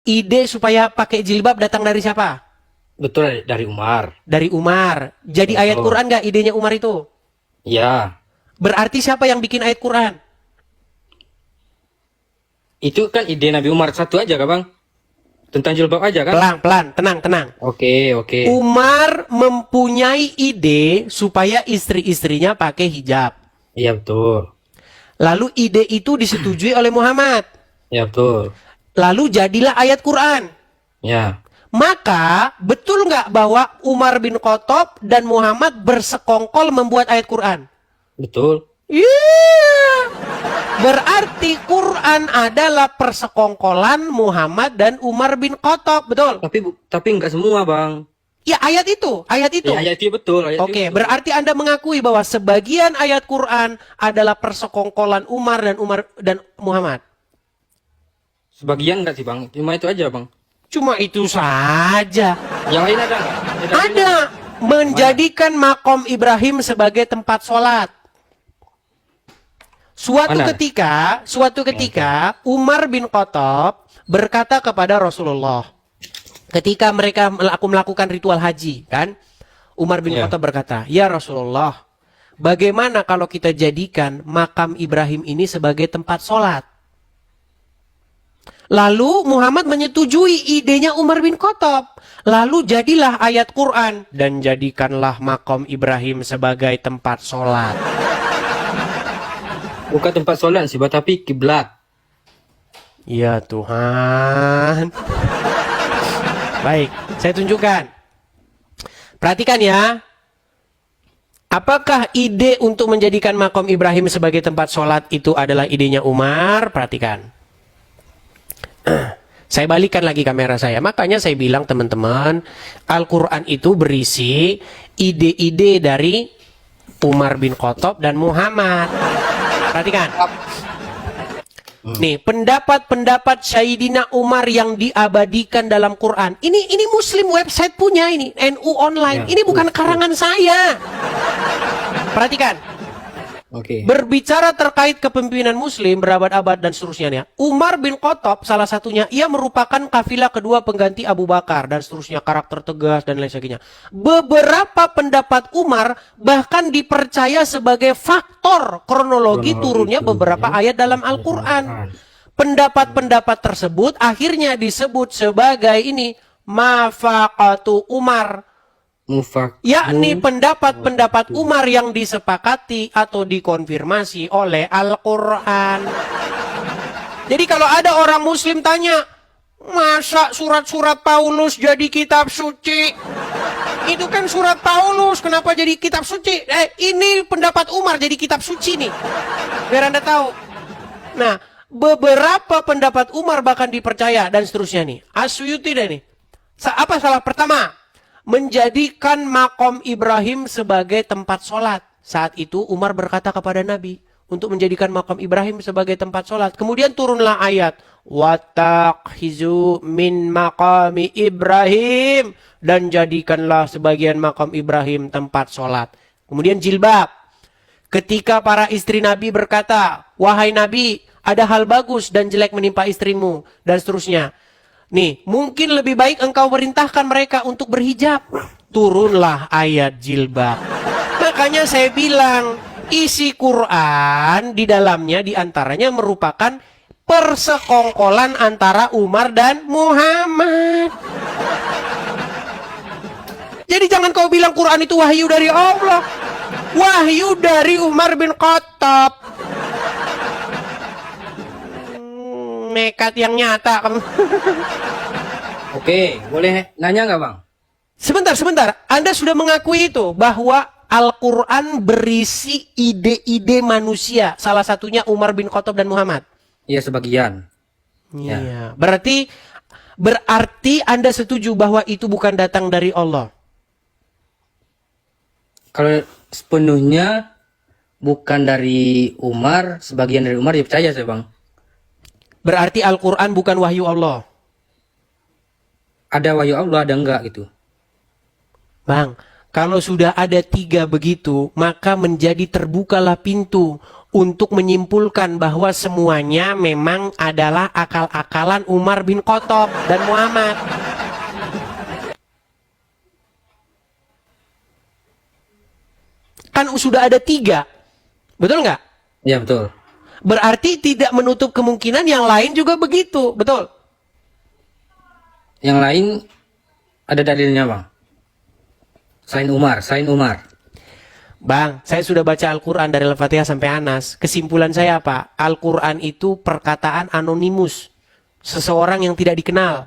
ide supaya pakai jilbab datang dari siapa? Betul, dari Umar. Dari Umar. Jadi ayat Betul. Quran nggak idenya Umar itu? Ya, Berarti siapa yang bikin ayat Quran? itu kan ide Nabi Umar satu aja kan bang? Tentang jilbab aja kan? Pelan-pelan, tenang. Oke, oke. Umar mempunyai ide supaya istri-istrinya pakai hijab. Iya betul. Lalu ide itu disetujui oleh Muhammad. Ya betul. Lalu jadilah ayat Quran. Ya, Maka betul nggak bahwa Umar bin Khattab dan Muhammad bersekongkol membuat ayat Quran? betul. Iya. Berarti Quran adalah persekongkolan Muhammad dan Umar bin Khattab, betul? Tapi nggak semua bang. Ya ayat itu. Ya, ayat itu betul. Ayat itu Oke, betul. berarti Anda mengakui bahwa sebagian ayat Quran adalah persekongkolan Umar dan Muhammad. Sebagian nggak sih bang? Cuma itu aja bang. Cuma itu saja. Yang lain ada nggak? Ada menjadikan makom Ibrahim sebagai tempat sholat. Suatu Mana? ketika Umar bin Khattab berkata kepada Rasulullah, ketika mereka melakukan ritual haji, kan? Umar bin Ya. Khattab berkata, "Ya Rasulullah, bagaimana kalau kita jadikan makam Ibrahim ini sebagai tempat sholat?" Lalu Muhammad menyetujui idenya Umar bin Khattab. Lalu jadilah ayat Quran, dan jadikanlah makam Ibrahim sebagai tempat sholat. Bukan tempat sholat sih bang, tapi kiblat. Ya Tuhan. Baik, saya tunjukkan. Perhatikan ya. Apakah ide untuk menjadikan makam Ibrahim sebagai tempat sholat itu adalah idenya Umar? Perhatikan. Saya balikkan lagi kamera saya. Makanya saya bilang teman-teman, Al-Quran itu berisi ide-ide dari Umar bin Khattab dan Muhammad. Perhatikan. Nih, pendapat-pendapat Sayyidina Umar yang diabadikan dalam Quran. Ini Muslim website punya ini, NU online. Ya. Ini bukan karangan saya. Perhatikan. Oke. Berbicara terkait kepemimpinan Muslim berabad-abad dan seterusnya ya. Umar bin Khattab salah satunya, ia merupakan kafilah kedua pengganti Abu Bakar dan seterusnya, karakter tegas dan lain sebagainya. Beberapa pendapat Umar bahkan dipercaya sebagai faktor kronologi turunnya beberapa ayat dalam Al-Quran. Pendapat-pendapat tersebut akhirnya disebut sebagai ini mafaqatu Umar, yakni pendapat-pendapat Umar yang disepakati atau dikonfirmasi oleh Al-Quran. Jadi kalau ada orang Muslim tanya, masa surat-surat Paulus jadi kitab suci? Itu kan surat Paulus, kenapa jadi kitab suci? Ini pendapat Umar jadi kitab suci nih, biar Anda tahu. Nah, beberapa pendapat Umar bahkan dipercaya dan seterusnya nih. As-Suyuti deh nih. Apa salah pertama? Menjadikan makom Ibrahim sebagai tempat sholat. Saat itu Umar berkata kepada Nabi untuk menjadikan makom Ibrahim sebagai tempat sholat. Kemudian turunlah ayat watakhizu min maqami Ibrahim, dan jadikanlah sebagian makom Ibrahim tempat sholat. Kemudian jilbab. Ketika para istri Nabi berkata, wahai Nabi, ada hal bagus dan jelek menimpa istrimu, dan seterusnya. Nih, mungkin lebih baik engkau perintahkan mereka untuk berhijab. Turunlah ayat jilbab. Makanya saya bilang, isi Quran di dalamnya diantaranya merupakan persekongkolan antara Umar dan Muhammad. Jadi jangan kau bilang Quran itu wahyu dari Allah. Wahyu dari Umar bin Khattab. Nekat yang nyata. Oke, boleh nanya nggak bang? Sebentar. Anda sudah mengakui itu bahwa Al-Quran berisi ide-ide manusia. Salah satunya Umar bin Khattab dan Muhammad. Iya, sebagian. Iya. Berarti Anda setuju bahwa itu bukan datang dari Allah. Kalau sepenuhnya bukan dari Umar, sebagian dari Umar ya percaya saya bang. Berarti Al-Quran bukan wahyu Allah. Ada wahyu Allah, ada enggak gitu. Bang, kalau sudah ada 3 begitu, maka menjadi terbukalah pintu untuk menyimpulkan bahwa semuanya memang adalah akal-akalan Umar bin Khattab dan Muhammad. Kan sudah ada 3, betul nggak? Ya betul. Berarti tidak menutup kemungkinan yang lain juga begitu, betul? Yang lain ada dalilnya bang. Selain Umar. Bang, saya sudah baca Al-Quran dari Al-Fatihah sampai Anas. Kesimpulan saya apa? Al-Quran itu perkataan anonimus. Seseorang yang tidak dikenal.